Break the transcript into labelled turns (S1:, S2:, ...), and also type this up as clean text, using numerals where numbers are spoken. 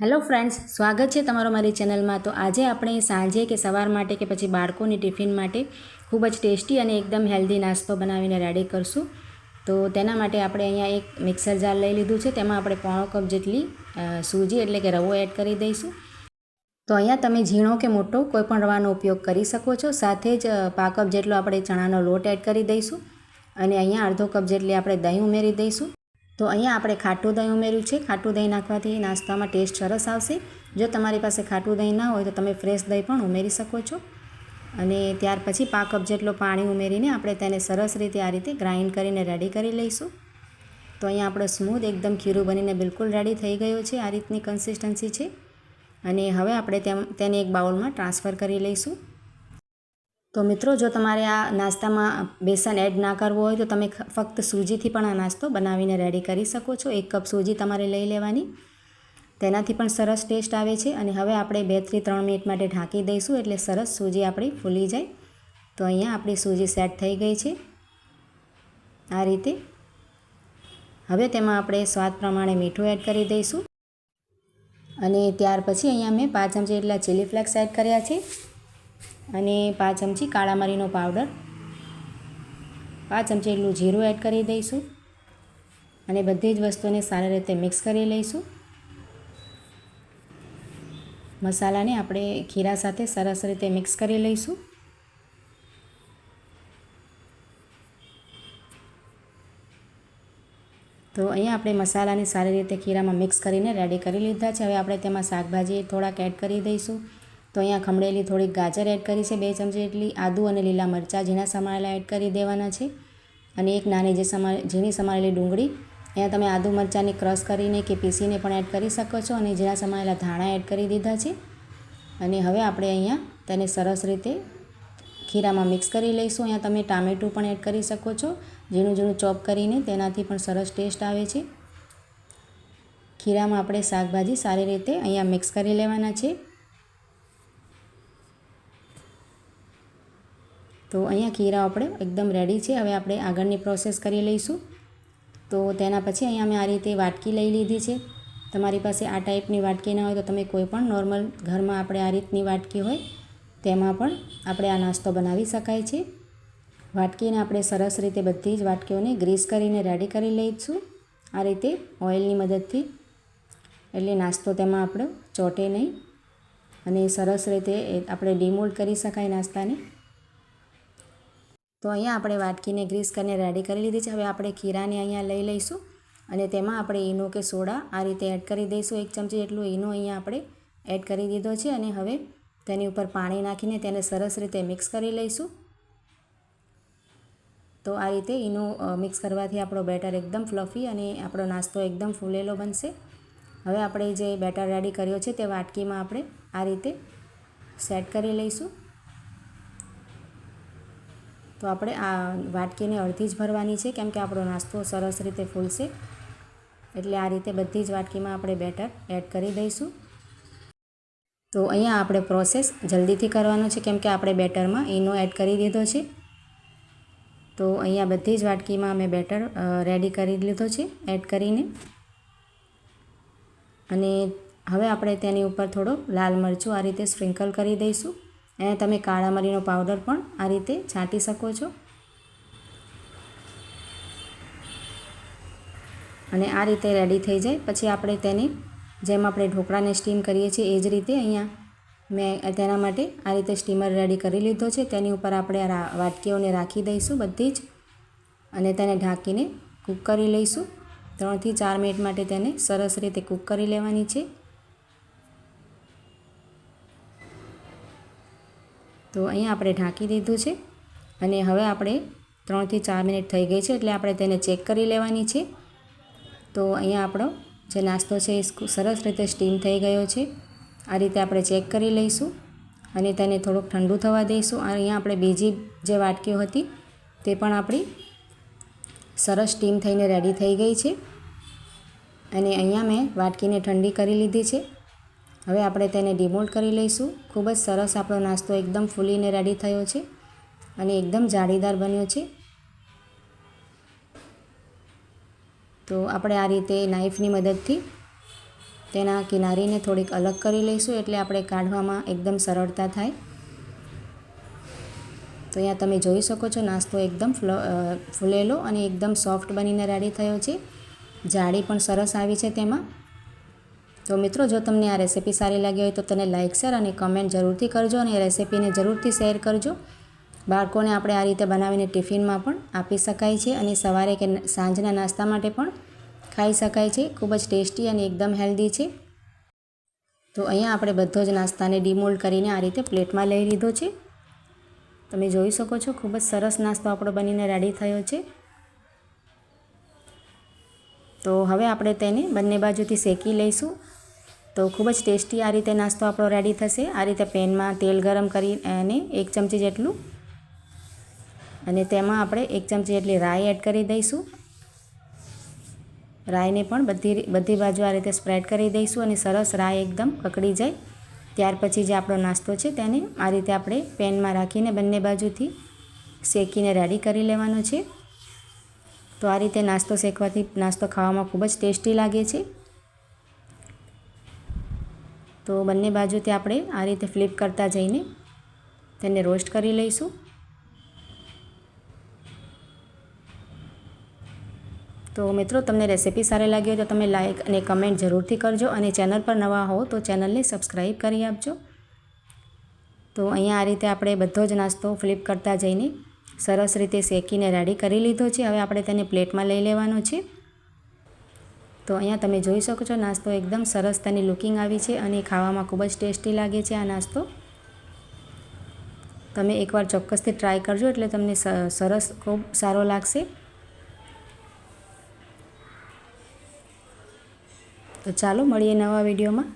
S1: Hello friends, સ્વાગત છે તમારો મારી ચેનલમાં। તો આજે આપણે સાંજે કે સવાર માટે કે પછી બાળકોની ટિફિન માટે ખૂબ જ ટેસ્ટી અને એકદમ હેલ્ધી નાસ્તો બનાવીને રેડી કરશું। તો તેના માટે આપણે અહીંયા એક મિક્સર જાર લઈ લીધું છે, તેમાં આપણે પોણો કપ જેટલી સૂજી એટલે કે રવો એડ કરી દઈશું। તો અહીંયા તમે ઝીણો કે મોટો કોઈપણ રવાનો ઉપયોગ કરી શકો છો। સાથે જ પા કપ જેટલો આપણે ચણાનો લોટ એડ કરી દઈશું અને અહીંયા અડધો કપ જેટલી આપણે દહીં ઉમેરી દઈશું। તો અહીંયા આપણે ખાટું દહીં ઉમેર્યું છે। ખાટું દહીં નાખવાથી નાસ્તામાં ટેસ્ટ સરસ આવશે। જો તમારી પાસે ખાટું દહીં ના હોય તો તમે ફ્રેશ દહીં પણ ઉમેરી શકો છો। અને ત્યાર પછી પા કપ જેટલો પાણી ઉમેરીને આપણે તેને સરસ રીતે આ રીતે ગ્રાઇન્ડ કરીને રેડી કરી લઈશું। તો અહીંયા આપણો સ્મૂથ એકદમ ખીરું બનીને બિલકુલ રેડી થઈ ગયો છે। આ રીતની કન્સિસ્ટન્સી છે અને હવે આપણે તેને એક બાઉલમાં ટ્રાન્સફર કરી લઈશું। તો મિત્રો, જો તમારે આ નાસ્તામાં બેસન એડ ના કરવો હોય તો તમે ફક્ત સૂજીથી પણ આ નાસ્તો બનાવીને રેડી કરી શકો છો। 1 કપ સૂજી તમારે લઈ લેવાની, તેનાથી પણ સરસ ટેસ્ટ આવે છે। અને હવે આપણે 2 થી 3 મિનિટ માટે ઢાંકી દઈશું એટલે સરસ સૂજી આપણી ફૂલી જાય। તો અહીંયા આપણી સૂજી સેટ થઈ ગઈ છે આ રીતે। હવે તેમાં આપણે સ્વાદ પ્રમાણે મીઠું એડ કરી દઈશું અને ત્યાર પછી અહીંયા મેં 5 ચમચી જેટલા ચીલી ફ્લેક્સ એડ કર્યા છે અને 5 ચમચી કાળા મરીનો પાવડર, 5 ચમચી જેટલું જીરું એડ કરી દઈશું અને બધી જ વસ્તુને સારી રીતે મિક્સ કરી લઈશું। મસાલાને આપણે ખીરા સાથે સરસ રીતે મિક્સ કરી લઈશું। તો અહીંયા આપણે મસાલાને સારી રીતે ખીરામાં મિક્સ કરીને રેડી કરી લીધા છે। હવે આપણે તેમાં શાકભાજી થોડાક એડ કરી દઈશું। તો અહીંયા ખમણેલી થોડીક ગાજર એડ કરી છે, 2 ચમચી જેટલી આદુ અને લીલા મરચાં ઝીણા સમારેલા એડ કરી દેવાના છે અને એક નાની ઝીણી સમારેલી ડુંગળી। અહીંયા તમે આદુ મરચાંને ક્રશ કરીને કે પીસીને પણ એડ કરી શકો છો અને ઝીણા સમારેલા ધાણા એડ કરી દીધા છે અને હવે આપણે અહીંયા તેને સરસ રીતે ખીરામાં મિક્સ કરી લઈશું। અહીંયા તમે ટામેટું પણ એડ કરી શકો છો ઝીણું ઝીણું ચોપ કરીને, તેનાથી પણ સરસ ટેસ્ટ આવે છે। ખીરામાં આપણે શાકભાજી સારી રીતે અહીંયા મિક્સ કરી લેવાના છે। તો અહીંયા ખીરા આપણે એકદમ રેડી છે। હવે આપણે આગળની પ્રોસેસ કરી લઈશું। તો તેના પછી અહીંયા મેં આ રીતે વાટકી લઈ લીધી છે। તમારી પાસે આ ટાઈપની વાટકી ના હોય તો તમે કોઈ પણ નોર્મલ ઘરમાં આપણે આ રીતની વાટકી હોય તેમાં પણ આપણે આ નાસ્તો બનાવી શકાય છે। વાટકીને આપણે સરસ રીતે બધી જ વાટકીઓને ગ્રીસ કરીને રેડી કરી લઈશું આ રીતે ઓઇલની મદદથી, એટલે નાસ્તો તેમાં આપણો ચોંટે નહીં અને સરસ રીતે આપણે ડિમોલ્ડ કરી શકાય નાસ્તાને। તો અહીંયા આપણે વાટકીને ગ્રીસ કરીને રેડી કરી લીધી છે। હવે આપણે ખીરાને અહીંયા લઈ લઈશું અને તેમાં આપણે ઈનો કે સોડા આ રીતે એડ કરી દઈશું। 1 ચમચી જેટલું ઈનો અહીંયા આપણે એડ કરી દીધો છે અને હવે તેની ઉપર પાણી નાખીને તેને સરસ રીતે મિક્સ કરી લઈશું। તો આ રીતે ઈનો મિક્સ કરવાથી આપણો બેટર એકદમ ફ્લફી અને આપણો નાસ્તો એકદમ ફૂલેલો બનશે। હવે આપણે જે બેટર રેડી કર્યો છે તે વાટકીમાં આપણે આ રીતે સેટ કરી લઈશું। તો આપણે આ વાટકીને અડધી જ ભરવાની છે કેમ કે આપણો નાસ્તો સરસ રીતે ફૂલશે, એટલે આ રીતે બધી જ વાટકીમાં આપણે બેટર એડ કરી દઈશું। તો અહીંયા આપણે પ્રોસેસ જલ્દીથી કરવાનો છે કેમ કે આપણે બેટરમાં ઈનો એડ કરી દીધો છે। તો અહીંયા બધી જ વાટકીમાં અમે બેટર રેડી કરી લીધો છે એડ કરીને, અને હવે આપણે તેની ઉપર થોડો લાલ મરચું આ રીતે સ્પ્રિંકલ કરી દઈશું। અહીંયા તમે કાળા મરીનો પાવડર પણ આ રીતે છાંટી શકો છો અને આ રીતે રેડી થઈ જાય પછી આપણે તેને જેમ આપણે ઢોકળાને સ્ટીમ કરીએ છીએ એ જ રીતે અહીંયા મેં તેના માટે આ રીતે સ્ટીમર રેડી કરી લીધો છે। તેની ઉપર આપણે વાટકીઓને રાખી દઈશું બધી જ અને તેને ઢાંકીને કૂક કરી લઈશું। 3 થી 4 મિનિટ માટે તેને સરસ રીતે કૂક કરી લેવાની છે। તો અહીંયા આપણે ઢાંકી દીધું છે અને હવે આપણે 3 થી 4 મિનિટ થઈ ગઈ છે એટલે આપણે તેને ચેક કરી લેવાની છે। તો અહીંયા આપણો જે નાસ્તો છે એ સરસ રીતે સ્ટીમ થઈ ગયો છે। આ રીતે આપણે ચેક કરી લઈશું અને તેને થોડુંક ઠંડુ થવા દઈશું। અહીંયા આપણે બીજી જે વાટકીઓ હતી તે પણ આપણી સરસ સ્ટીમ થઈને રેડી થઈ ગઈ છે અને અહીંયા મેં વાટકીને ઠંડી કરી લીધી છે। હવે આપણે તેને ડિમોલ્ડ કરી લઈશું। ખૂબ જ સરસ આપણો નાસ્તો એકદમ ફૂલીને રેડી થયો છે અને એકદમ જાળીદાર બન્યો છે। તો આપણે આ રીતે નાઈફની મદદથી તેના કિનારીને થોડીક અલગ કરી લઈશું એટલે આપણે કાઢવામાં એકદમ સરળતા થાય. તો અહીંયા તમે જોઈ શકો છો નાસ્તો એકદમ ફૂલેલો અને એકદમ સોફ્ટ બનીને રેડી થયો છે. જાળી પણ સરસ આવી છે તેમાં. તો મિત્રો, જો તમને આ રેસીપી સારી લાગી હોય તો તેને લાઇક, શેર અને કમેન્ટ જરૂરથી કરજો અને રેસીપીને જરૂરથી શેર કરજો. બાળકોને આપણે આ રીતે બનાવીને ટિફિનમાં પણ આપી શકાય છે અને સવારે કે સાંજના નાસ્તા માટે પણ ખાઈ શકાય છે. ખૂબ જ ટેસ્ટી અને એકદમ હેલ્ધી છે. તો અહીંયા આપણે બધો જ નાસ્તાને ડીમોલ્ડ કરીને આ રીતે પ્લેટમાં લઈ લીધો છે. તમે જોઈ શકો છો ખૂબ જ સરસ નાસ્તો આપણો બનીને રેડી થયો છે. તો હવે આપણે તેને બંને બાજુથી શેકી લઈશું. તો ખૂબ જ ટેસ્ટી આ રીતે નાસ્તો આપણો રેડી થશે. આ રીતે પેનમાં તેલ ગરમ કરી અને 1 ચમચી જેટલું અને તેમાં આપણે 1 ચમચી જેટલી રાઈ એડ કરી દઈશું. રાઈને પણ બધી બાજુ આ રીતે સ્પ્રેડ કરી દઈશું અને સરસ રાઈ એકદમ કકડી જાય ત્યાર પછી જે આપણો નાસ્તો છે તેને આ રીતે આપણે પેનમાં રાખીને બંને બાજુથી શેકીને રેડી કરી લેવાનો છે. તો આ રીતે નાસ્તો શેકવાથી નાસ્તો ખાવામાં ખૂબ જ ટેસ્ટી લાગે છે. તો બંને બાજુથી આપણે આ રીતે ફ્લિપ કરતા જઈને તેને રોસ્ટ કરી લઈશું. તો મિત્રો, તમને રેસીપી સારી લાગી હોય તો તમે લાઇક અને કમેન્ટ જરૂરથી કરજો અને ચેનલ પર નવા હો તો ચેનલને સબસ્ક્રાઈબ કરી આપજો. તો અહીંયા આ રીતે આપણે બધો જ નાસ્તો ફ્લિપ કરતા જઈને સરસ રીતે શેકીને રેડી કરી લીધો છે. હવે આપણે તેને પ્લેટમાં લઈ લેવાનો છે. તો અહીંયા તમે જોઈ શકો છો નાસ્તો એકદમ સરસ તેની લુકિંગ આવી છે અને ખાવામાં ખૂબ જ ટેસ્ટી લાગે છે આ નાસ્તો. તમે એકવાર ચોક્કસથી ટ્રાય કરજો એટલે તમને સરસ ખૂબ સારો લાગશે. તો ચાલો મળીએ નવા વિડીયોમાં.